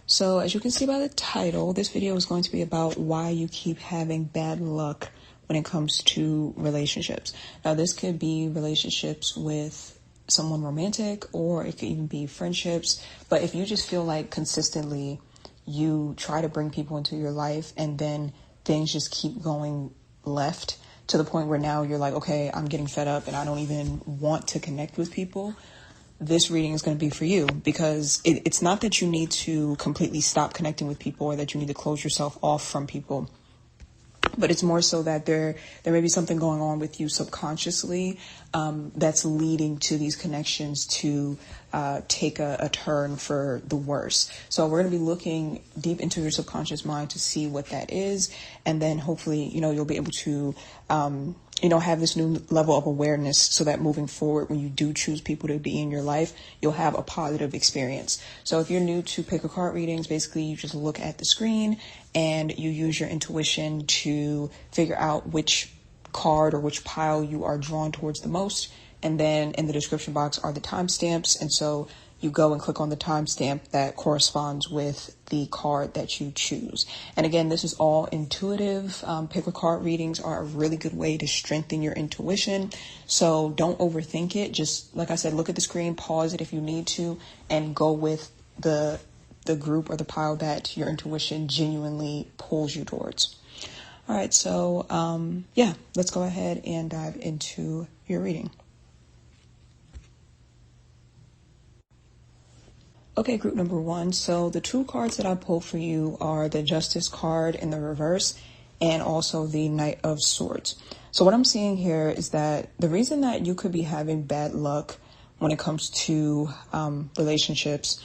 So as you can see by the title, this video is going to be about why you keep having bad luck when it comes to relationships. Now, this could be relationships with someone romantic, or it could even be friendships. But if you just feel like consistently you try to bring people into your life and then things just keep going left to the point where now you're like, okay, I'm getting fed up and I don't even want to connect with people, this reading is going to be for you, because it's not that you need to completely stop connecting with people or that you need to close yourself off from people. But it's more so that there may be something going on with you subconsciously that's leading to these connections to take a turn for the worse. So we're going to be looking deep into your subconscious mind to see what that is. And then hopefully, you'll be able to, have this new level of awareness so that moving forward, when you do choose people to be in your life, you'll have a positive experience. So if you're new to pick a card readings, basically you just look at the screen and you use your intuition to figure out which card or which pile you are drawn towards the most. And then in the description box are the timestamps. And so you go and click on the timestamp that corresponds with the card that you choose. And again, this is all intuitive. Pick a card readings are a really good way to strengthen your intuition. So don't overthink it. Just like I said, look at the screen, pause it if you need to, and go with the group or the pile that your intuition genuinely pulls you towards. All right, so let's go ahead and dive into your reading. Okay, group number one. So the two cards that I pulled for you are the Justice card in the reverse and also the Knight of Swords. So what I'm seeing here is that the reason that you could be having bad luck when it comes to relationships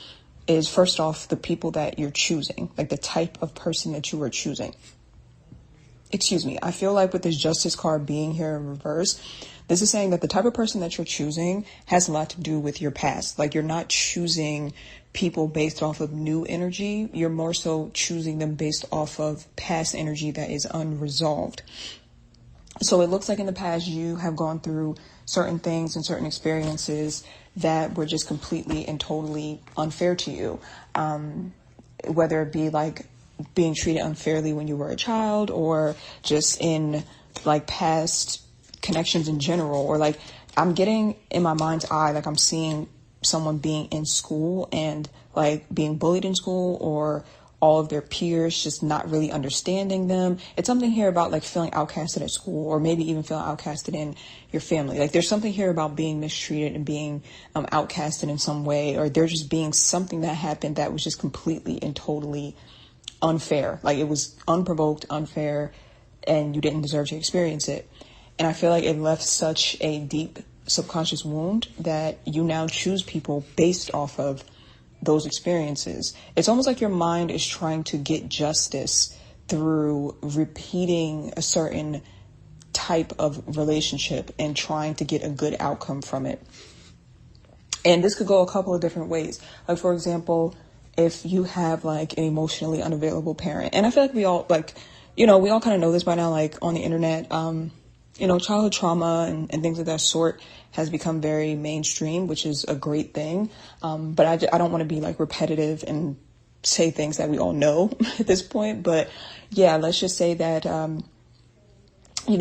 is, first off, the people that you're choosing, like the type of person that you are choosing. Excuse me. I feel like with this Justice card being here in reverse, this is saying that the type of person that you're choosing has a lot to do with your past. Like, you're not choosing people based off of new energy. You're more so choosing them based off of past energy that is unresolved. So it looks like in the past you have gone through certain things and certain experiences that were just completely and totally unfair to you. Whether it be like being treated unfairly when you were a child, or just in like past connections in general, or like I'm getting in my mind's eye, like I'm seeing someone being in school and like being bullied in school, or all of their peers just not really understanding them. It's something here about like feeling outcasted at school, or maybe even feeling outcasted in your family. Like there's something here about being mistreated and being outcasted in some way, or there just being something that happened that was just completely and totally unfair. Like it was unprovoked, unfair, and you didn't deserve to experience it. And I feel like it left such a deep subconscious wound that you now choose people based off of those experiences. It's almost like your mind is trying to get justice through repeating a certain type of relationship and trying to get a good outcome from it. And this could go a couple of different ways. Like, for example, if you have like an emotionally unavailable parent, and I feel like we all we all kind of know this by now, like on the internet, childhood trauma and things of that sort has become very mainstream, which is a great thing. But I don't want to be like repetitive and say things that we all know at this point. But yeah, let's just say that, you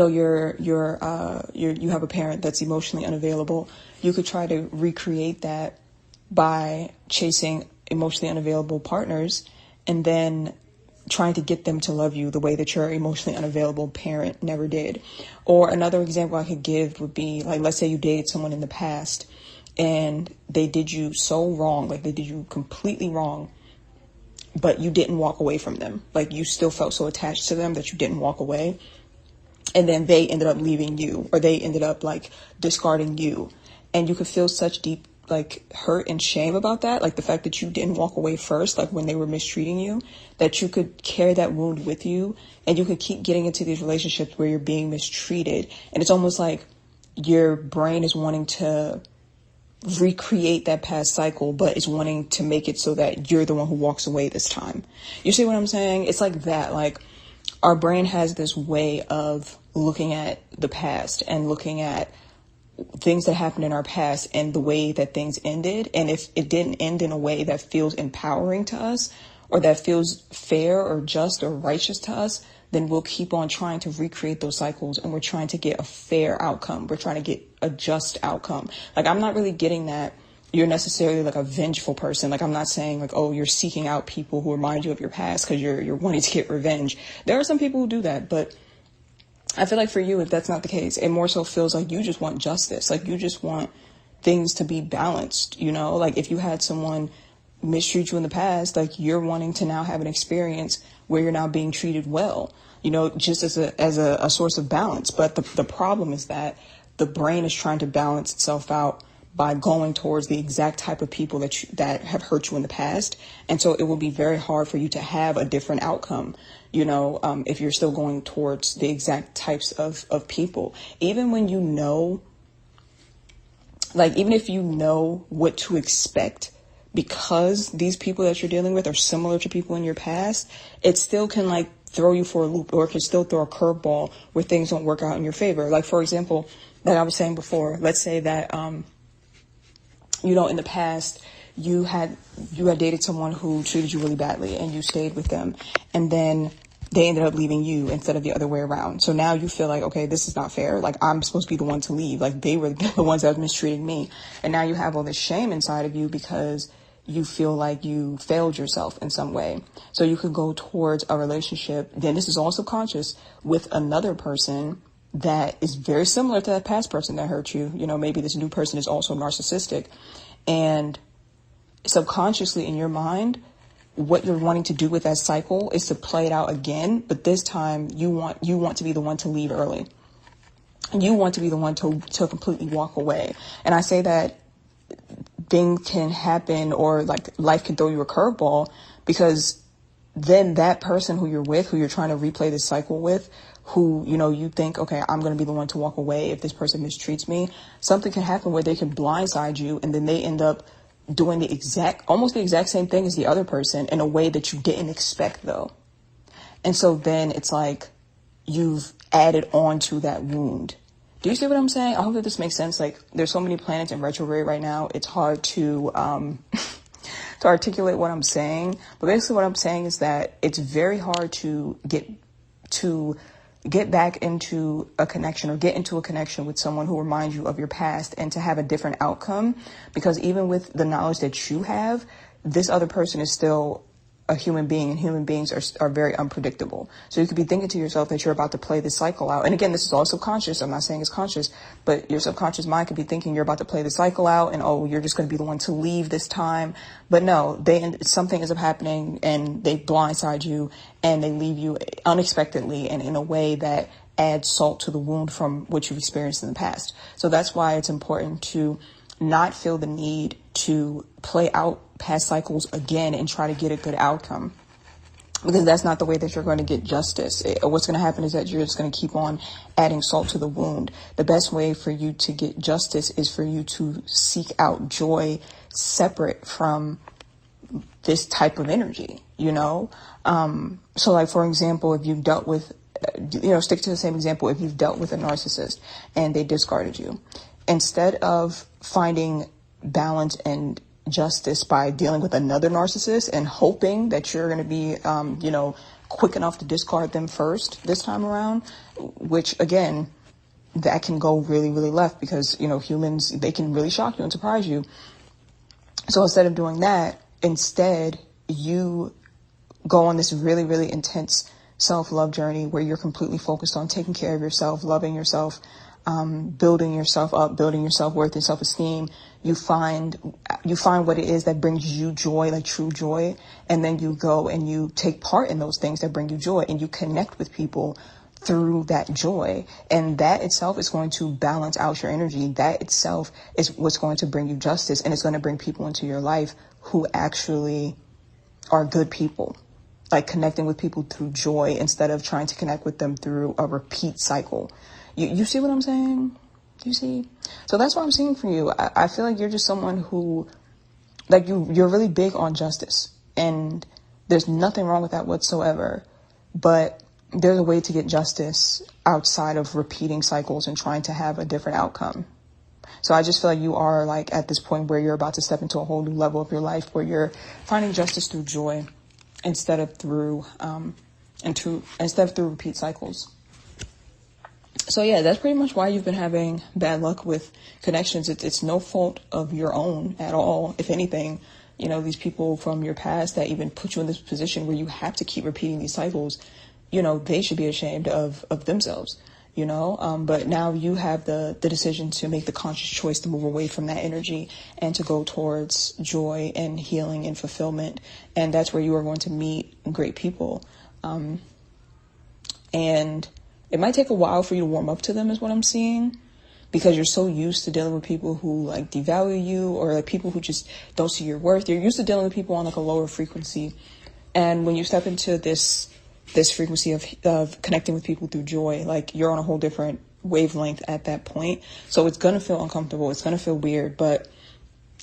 have a parent that's emotionally unavailable. You could try to recreate that by chasing emotionally unavailable partners and then trying to get them to love you the way that your emotionally unavailable parent never did. Or another example I could give would be like, let's say you dated someone in the past and they did you so wrong, like they did you completely wrong, but you didn't walk away from them. Like you still felt so attached to them that you didn't walk away. And then they ended up leaving you, or they ended up like discarding you. And you could feel such deep like hurt and shame about that, like the fact that you didn't walk away first, like when they were mistreating you, that you could carry that wound with you and you could keep getting into these relationships where you're being mistreated. And it's almost like your brain is wanting to recreate that past cycle, but it's wanting to make it so that you're the one who walks away this time. You see what I'm saying? It's like that. Like our brain has this way of looking at the past and looking at things that happened in our past and the way that things ended. And if it didn't end in a way that feels empowering to us, or that feels fair or just or righteous to us, then we'll keep on trying to recreate those cycles, and we're trying to get a fair outcome. We're trying to get a just outcome. Like, I'm not really getting that you're necessarily like a vengeful person. Like, I'm not saying like, oh, you're seeking out people who remind you of your past because you're wanting to get revenge. There are some people who do that, but I feel like for you, if that's not the case, it more so feels like you just want justice. Like, you just want things to be balanced, you know? Like, if you had someone mistreat you in the past, like, you're wanting to now have an experience where you're now being treated well, you know, just as a source of balance. But the problem is that the brain is trying to balance itself out by going towards the exact type of people that have hurt you in the past. And so it will be very hard for you to have a different outcome, you know, if you're still going towards the exact types of people. Even when you know, like, even if you know what to expect, because these people that you're dealing with are similar to people in your past, it still can like throw you for a loop, or it can still throw a curveball where things don't work out in your favor. Like, for example, that I was saying before, let's say that, you know, in the past, you had dated someone who treated you really badly, and you stayed with them, and then they ended up leaving you instead of the other way around. So now you feel like, okay, this is not fair. Like, I'm supposed to be the one to leave. Like, they were the ones that mistreated me. And now you have all this shame inside of you because you feel like you failed yourself in some way. So you could go towards a relationship, then this is all subconscious, with another person that is very similar to that past person that hurt you. You know, maybe this new person is also narcissistic, and subconsciously in your mind, what you're wanting to do with that cycle is to play it out again. But this time you want to be the one to leave early. You want to be the one to completely walk away. And I say that things can happen, or like life can throw you a curveball, because then that person who you're with, who you're trying to replay this cycle with, who, you know, you think, okay, I'm going to be the one to walk away if this person mistreats me, something can happen where they can blindside you, and then they end up doing almost the exact same thing as the other person in a way that you didn't expect, though. And so then it's like you've added on to that wound. Do you see what I'm saying? I hope that this makes sense. Like, there's so many planets in retrograde right now. It's hard to to articulate what I'm saying. But basically what I'm saying is that it's very hard to get back into a connection, or get into a connection with someone who reminds you of your past, and to have a different outcome, because even with the knowledge that you have, this other person is still a human being, and human beings are very unpredictable. So you could be thinking to yourself that you're about to play this cycle out. And again, this is all subconscious. I'm not saying it's conscious, but your subconscious mind could be thinking you're about to play the cycle out, and, oh, you're just going to be the one to leave this time. But no, something ends up happening, and they blindside you, and they leave you unexpectedly, and in a way that adds salt to the wound from what you've experienced in the past. So that's why it's important to not feel the need to play out past cycles again and try to get a good outcome, because that's not the way that you're going to get justice. What's going to happen is that you're just going to keep on adding salt to the wound. The best way for you to get justice is for you to seek out joy separate from this type of energy, you know? So like, for example, if you've dealt with, stick to the same example. If you've dealt with a narcissist and they discarded you, instead of finding balance and justice by dealing with another narcissist and hoping that you're going to be, quick enough to discard them first this time around, which again, that can go really, really left, because, humans, they can really shock you and surprise you. So instead of doing that, instead you go on this really, really intense self-love journey where you're completely focused on taking care of yourself, loving yourself, building yourself up, building your self-worth and self-esteem. You find what it is that brings you joy, like true joy. And then you go and you take part in those things that bring you joy, and you connect with people through that joy. And that itself is going to balance out your energy. That itself is what's going to bring you justice. And it's going to bring people into your life who actually are good people, like connecting with people through joy instead of trying to connect with them through a repeat cycle. You see what I'm saying? You see? So that's what I'm seeing for you. I feel like you're just someone who, like, you're really big on justice, and there's nothing wrong with that whatsoever. But there's a way to get justice outside of repeating cycles and trying to have a different outcome. So I just feel like you are like at this point where you're about to step into a whole new level of your life where you're finding justice through joy. instead of through repeat cycles. So yeah, that's pretty much why you've been having bad luck with connections. It's no fault of your own at all. If anything, you know, these people from your past that even put you in this position where you have to keep repeating these cycles, you know, they should be ashamed of themselves, you know. But now you have the decision to make the conscious choice to move away from that energy and to go towards joy and healing and fulfillment. And that's where you are going to meet great people. And it might take a while for you to warm up to them is what I'm seeing, because you're so used to dealing with people who like devalue you, or like people who just don't see your worth. You're used to dealing with people on like a lower frequency. And when you step into this frequency of connecting with people through joy, like you're on a whole different wavelength at that point. So it's going to feel uncomfortable. It's going to feel weird, but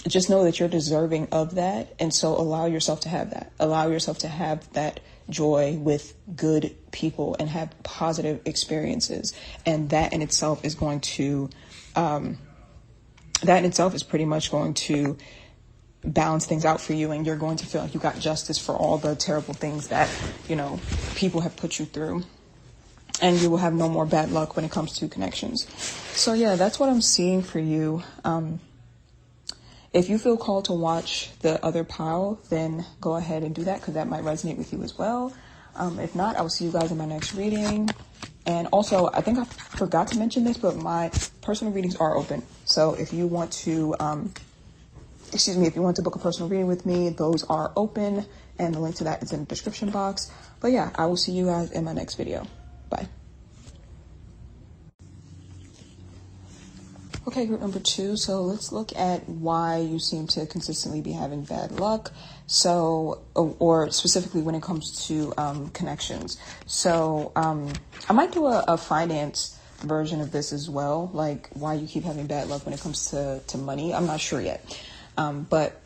just know that you're deserving of that. And so allow yourself to have that. Allow yourself to have that joy with good people and have positive experiences. And that in itself is going to, pretty much going to balance things out for you. And you're going to feel like you got justice for all the terrible things that, you know, people have put you through. And you will have no more bad luck when it comes to connections. So yeah, that's what I'm seeing for you. If you feel called to watch the other pile, then go ahead and do that, because that might resonate with you as well. If not, I will see you guys in my next reading. And also, I think I forgot to mention this, but my personal readings are open. So if you want to, if you want to book a personal reading with me, those are open. And the link to that is in the description box. But yeah, I will see you guys in my next video. Bye. Okay, group number 2. So let's look at why you seem to consistently be having bad luck. So, or specifically when it comes to connections. So I might do a finance version of this as well, like why you keep having bad luck when it comes to money. I'm not sure yet. But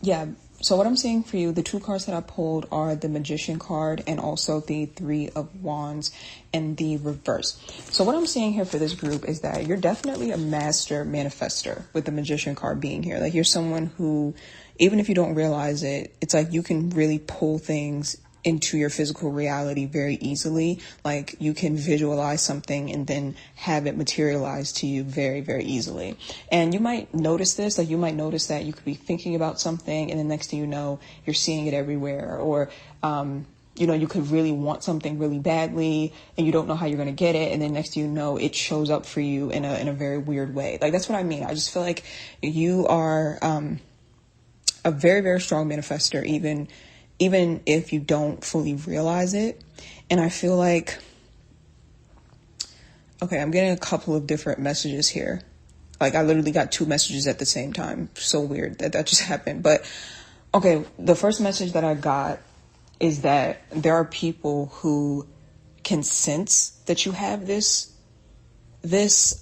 yeah, so what I'm seeing for you, the 2 cards that I pulled are the Magician card and also the 3 of Wands in the reverse. So what I'm seeing here for this group is that you're definitely a master manifester with the Magician card being here. Like you're someone who, even if you don't realize it, it's like you can really pull things into your physical reality very easily. Like you can visualize something and then have it materialize to you very, very easily. And you might notice this, like you might notice that you could be thinking about something and the next thing you know, you're seeing it everywhere. Or, you know, you could really want something really badly and you don't know how you're going to get it. And then next thing you know, it shows up for you in a very weird way. Like that's what I mean. I just feel like you are, a very, very strong manifester, even if you don't fully realize it. And I feel like, okay, I'm getting a couple of different messages here. Like I literally got 2 messages at the same time. So weird that just happened. But okay, the first message that I got is that there are people who can sense that you have this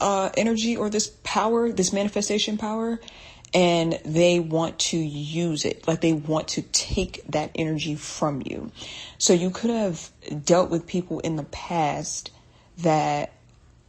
energy or this power, this manifestation power, and they want to use it. Like they want to take that energy from you. So you could have dealt with people in the past that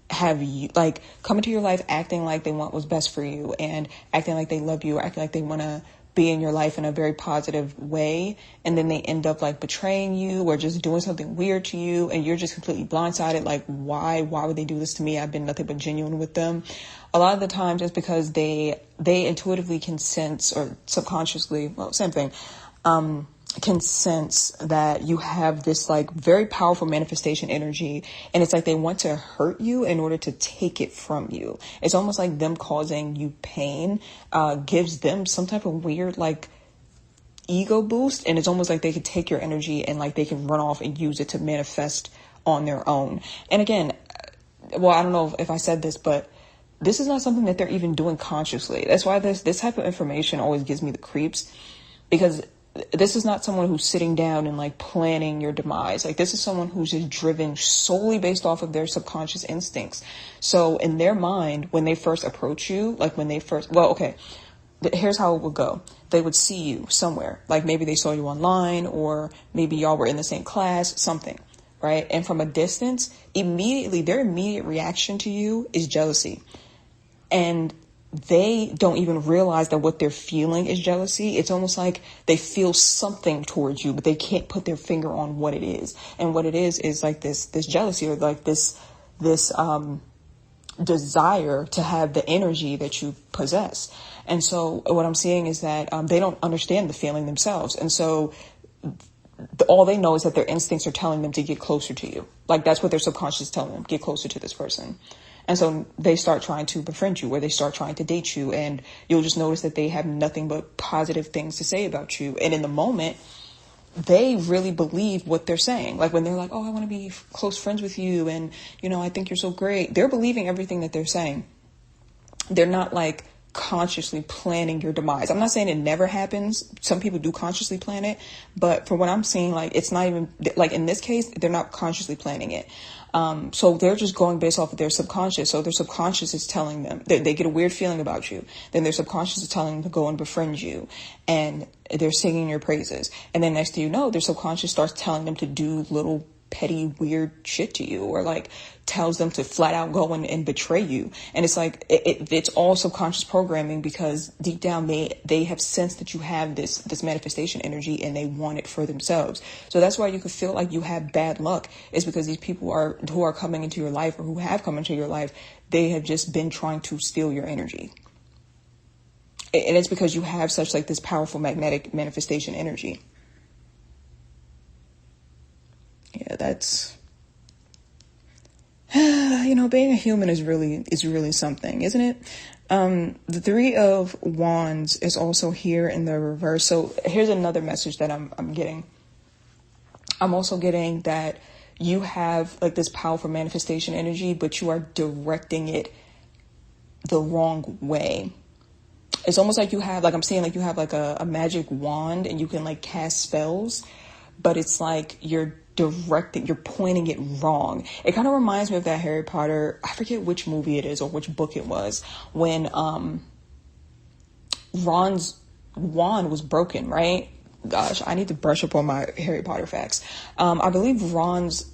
have you like come into your life acting like they want what's best for you and acting like they love you, or acting like they want to be in your life in a very positive way, and then they end up like betraying you or just doing something weird to you, and you're just completely blindsided. Like why would they do this to me? I've been nothing but genuine with them. A lot of the times it's because they intuitively can sense, or subconsciously, well, same thing, can sense that you have this like very powerful manifestation energy, and it's like they want to hurt you in order to take it from you. It's almost like them causing you pain gives them some type of weird like ego boost, and it's almost like they could take your energy and like they can run off and use it to manifest on their own. And again, well, I don't know if I said this, but this is not something that they're even doing consciously. That's why this type of information always gives me the creeps, because this is not someone who's sitting down and like planning your demise. Like this is someone who's just driven solely based off of their subconscious instincts. So in their mind, when they first approach you, like when they first, well, okay, here's how it would go. They would see you somewhere. Like maybe they saw you online, or maybe y'all were in the same class, something, right? And from a distance, immediately, their immediate reaction to you is jealousy. And they don't even realize that what they're feeling is jealousy. It's almost like they feel something towards you, but they can't put their finger on what it is. And what it is like this jealousy, or like this desire to have the energy that you possess. And so what I'm seeing is that they don't understand the feeling themselves. And so all they know is that their instincts are telling them to get closer to you. Like, that's what their subconscious is telling them, get closer to this person. And so they start trying to befriend you, or they start trying to date you, and you'll just notice that they have nothing but positive things to say about you. And in the moment, they really believe what they're saying. Like, when they're like, oh, I want to be close friends with you, and, I think you're so great. They're believing everything that they're saying. They're not like consciously planning your demise. I'm not saying it never happens. Some people do consciously plan it, but from what I'm seeing, like, it's not even like, in this case, they're not consciously planning it. So they're just going based off of their subconscious. So their subconscious is telling them they get a weird feeling about you. Then their subconscious is telling them to go and befriend you, and they're singing your praises. And then next thing you know, their subconscious starts telling them to do little petty, weird shit to you, or like tells them to flat out go and betray you. And it's like, it's all subconscious programming, because deep down they have sensed that you have this manifestation energy, and they want it for themselves. So that's why you could feel like you have bad luck, is because these people who are coming into your life, or who have come into your life, they have just been trying to steal your energy. And it's because you have such like this powerful magnetic manifestation energy. Yeah, that's, being a human is really something, isn't it? The Three of Wands is also here in the reverse. So here's another message that I'm getting. I'm also getting that you have like this powerful manifestation energy, but you are directing it the wrong way. It's almost like you have, like, I'm seeing like you have like a magic wand, and you can like cast spells, but it's like you're pointing it wrong. It kind of reminds me of that Harry Potter, I forget which movie it is or which book it was, when Ron's wand was broken, right? Gosh, I need to brush up on my Harry Potter facts. I believe Ron's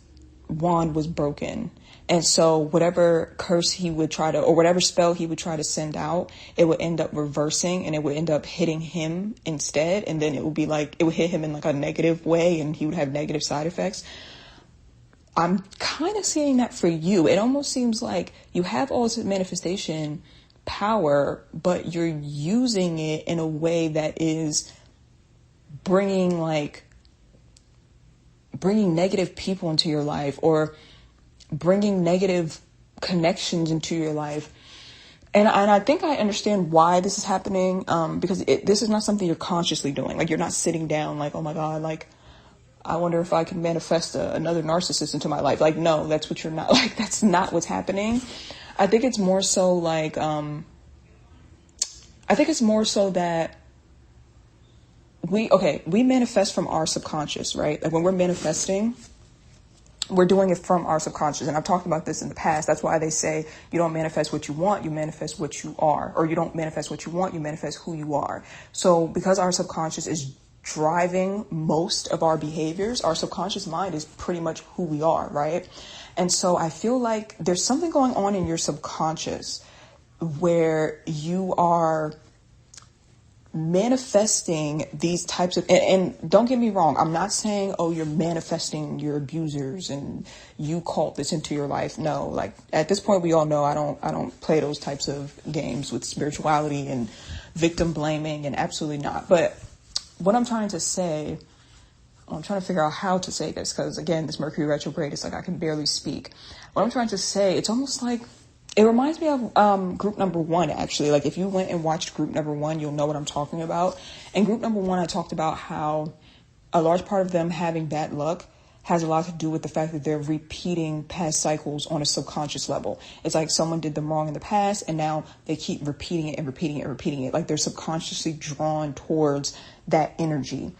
wand was broken. And so whatever curse he would try to, or whatever spell he would try to send out, it would end up reversing, and it would end up hitting him instead. And then it would be like, it would hit him in like a negative way, and he would have negative side effects. I'm kind of seeing that for you. It almost seems like you have all this manifestation power, but you're using it in a way that is bringing negative people into your life, or bringing negative connections into your life. And I think I understand why this is happening, because this is not something you're consciously doing. Like, you're not sitting down like, oh my God, like, I wonder if I can manifest another narcissist into my life. Like, no, that's what you're not, like, that's not what's happening. I think it's more so like, that we manifest from our subconscious, right? Like, when we're manifesting, we're doing it from our subconscious. And I've talked about this in the past. That's why they say you don't manifest what you want, you manifest what you are. Or you don't manifest what you want, you manifest who you are. So because our subconscious is driving most of our behaviors, our subconscious mind is pretty much who we are, right? And so I feel like there's something going on in your subconscious where you are manifesting these types of, and don't get me wrong, I'm not saying, oh, you're manifesting your abusers and you called this into your life. No, like, at this point, we all know I don't play those types of games with spirituality and victim blaming, and absolutely not. But what I'm trying to say, I'm trying to figure out how to say this, because again, this Mercury retrograde is like, I can barely speak. What I'm trying to say, it's almost like, it reminds me of group number 1, actually. Like, if you went and watched group number 1, you'll know what I'm talking about. In group number 1, I talked about how a large part of them having bad luck has a lot to do with the fact that they're repeating past cycles on a subconscious level. It's like someone did them wrong in the past, and now they keep repeating it and repeating it and repeating it. Like, they're subconsciously drawn towards that energy.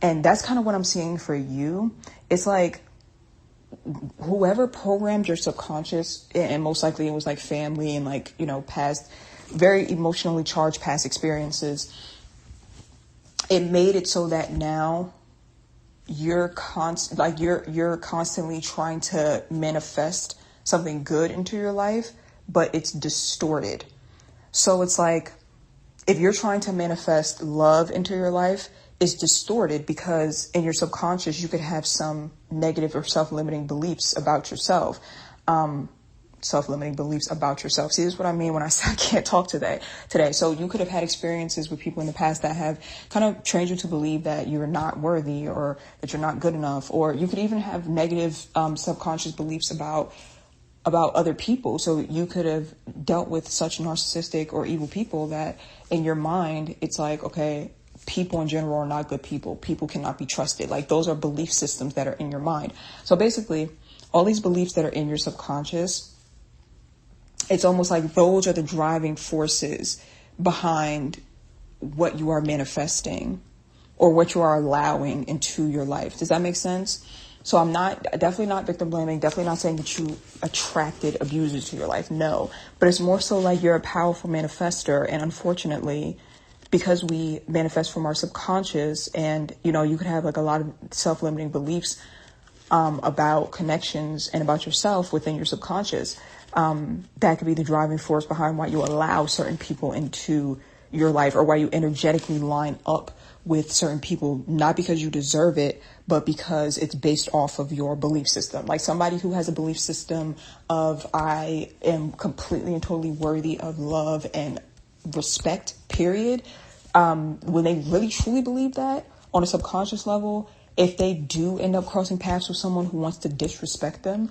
And that's kind of what I'm seeing for you. It's like, whoever programmed your subconscious, and most likely it was like family and like, past very emotionally charged past experiences, it made it so that now you're constantly trying to manifest something good into your life, but it's distorted. So it's like, if you're trying to manifest love into your life, it's distorted because in your subconscious, you could have some negative or self-limiting beliefs about yourself. Self-limiting beliefs about yourself. See, this is what I mean when I say I can't talk today. So you could have had experiences with people in the past that have kind of trained you to believe that you're not worthy or that you're not good enough, or you could even have negative subconscious beliefs about other people. So you could have dealt with such narcissistic or evil people that in your mind, it's like, okay, people in general are not good people. People cannot be trusted. Like, those are belief systems that are in your mind. So basically, all these beliefs that are in your subconscious, it's almost like those are the driving forces behind what you are manifesting or what you are allowing into your life. Does that make sense? So I'm definitely not victim blaming, definitely not saying that you attracted abusers to your life. No, but it's more so like you're a powerful manifester. And unfortunately, because we manifest from our subconscious, and, you know, you could have like a lot of self-limiting beliefs about connections and about yourself within your subconscious. That could be the driving force behind why you allow certain people into your life, or why you energetically line up with certain people, not because you deserve it, but because it's based off of your belief system. Like somebody who has a belief system of, I am completely and totally worthy of love and respect, period. When they really truly believe that on a subconscious level, if they do end up crossing paths with someone who wants to disrespect them,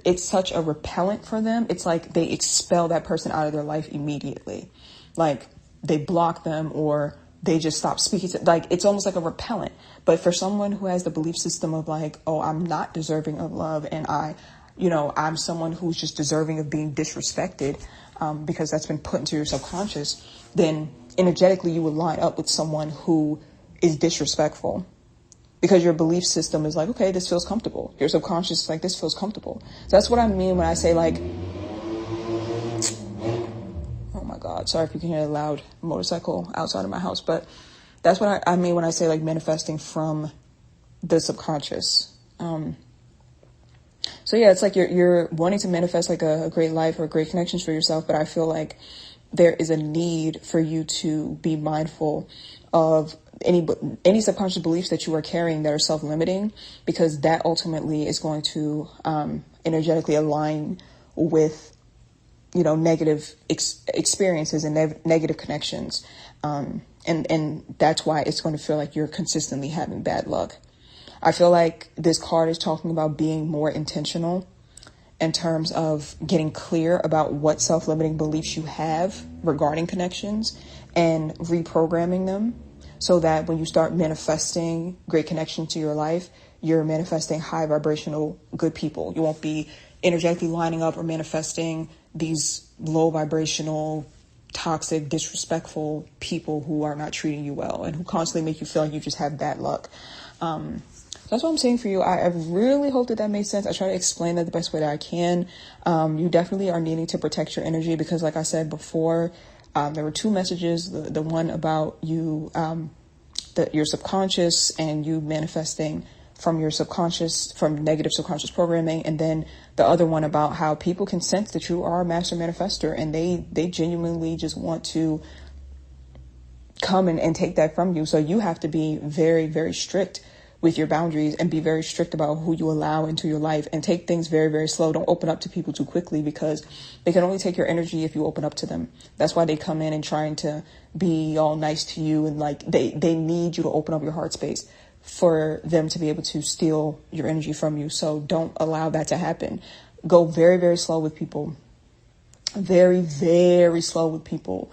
it's such a repellent for them. It's like they expel that person out of their life immediately. Like they block them, or they just stop speaking to, like, it's almost like a repellent. But for someone who has the belief system of like, oh, I'm not deserving of love, and I'm someone who's just deserving of being disrespected, because that's been put into your subconscious, then energetically you would line up with someone who is disrespectful. Because your belief system is like, okay, this feels comfortable. Your subconscious is like, this feels comfortable. So that's what I mean when I say like, oh my God, sorry if you can hear a loud motorcycle outside of my house, but that's what I mean when I say like manifesting from the subconscious. So yeah, it's like you're wanting to manifest like a great life or great connections for yourself, but I feel like there is a need for you to be mindful of any subconscious beliefs that you are carrying that are self-limiting, because that ultimately is going to energetically align with, negative experiences and negative connections. And that's why it's going to feel like you're consistently having bad luck. I feel like this card is talking about being more intentional in terms of getting clear about what self-limiting beliefs you have regarding connections and reprogramming them, so that when you start manifesting great connection to your life, you're manifesting high vibrational good people. You won't be energetically lining up or manifesting these low vibrational, toxic, disrespectful people who are not treating you well and who constantly make you feel like you just have bad luck. That's what I'm saying for you. I really hope that made sense. I try to explain that the best way that I can. You definitely are needing to protect your energy because, like I said before, there were two messages. The one about you, your subconscious and you manifesting from your subconscious, from negative subconscious programming. And then the other one about how people can sense that you are a master manifester, and they genuinely just want to come and take that from you. So you have to be very, very strict with your boundaries and be very strict about who you allow into your life, and take things very, very slow. Don't open up to people too quickly, because they can only take your energy if you open up to them. That's why they come in and trying to be all nice to you, and like they need you to open up your heart space for them to be able to steal your energy from you. So don't allow that to happen. Go very, very slow with people. Very, very slow with people.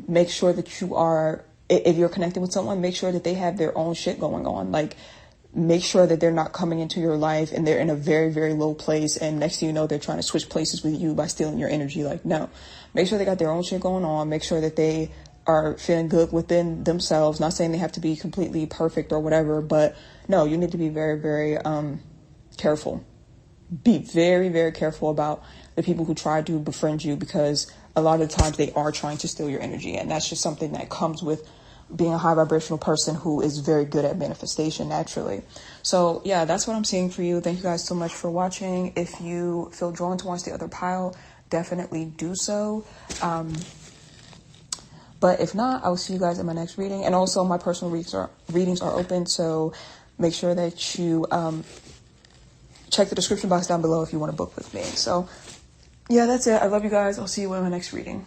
Make sure that you are, if you're connected with someone, make sure that they have their own shit going on. Like, make sure that they're not coming into your life and they're in a very, very low place, and next thing you know, they're trying to switch places with you by stealing your energy. Like, no. Make sure they got their own shit going on. Make sure that they are feeling good within themselves. Not saying they have to be completely perfect or whatever, but no, you need to be very, very careful. Be very, very careful about the people who try to befriend you, because a lot of the times they are trying to steal your energy, and that's just something that comes with being a high vibrational person who is very good at manifestation naturally. So yeah, that's what I'm seeing for you. Thank you guys so much for watching. If you feel drawn to watch the other pile, definitely do so. But if not, I'll see you guys in my next reading. And also my personal readings are open, so make sure that you check the description box down below if you want to book with me. So yeah, that's it. I love you guys. I'll see you in my next reading.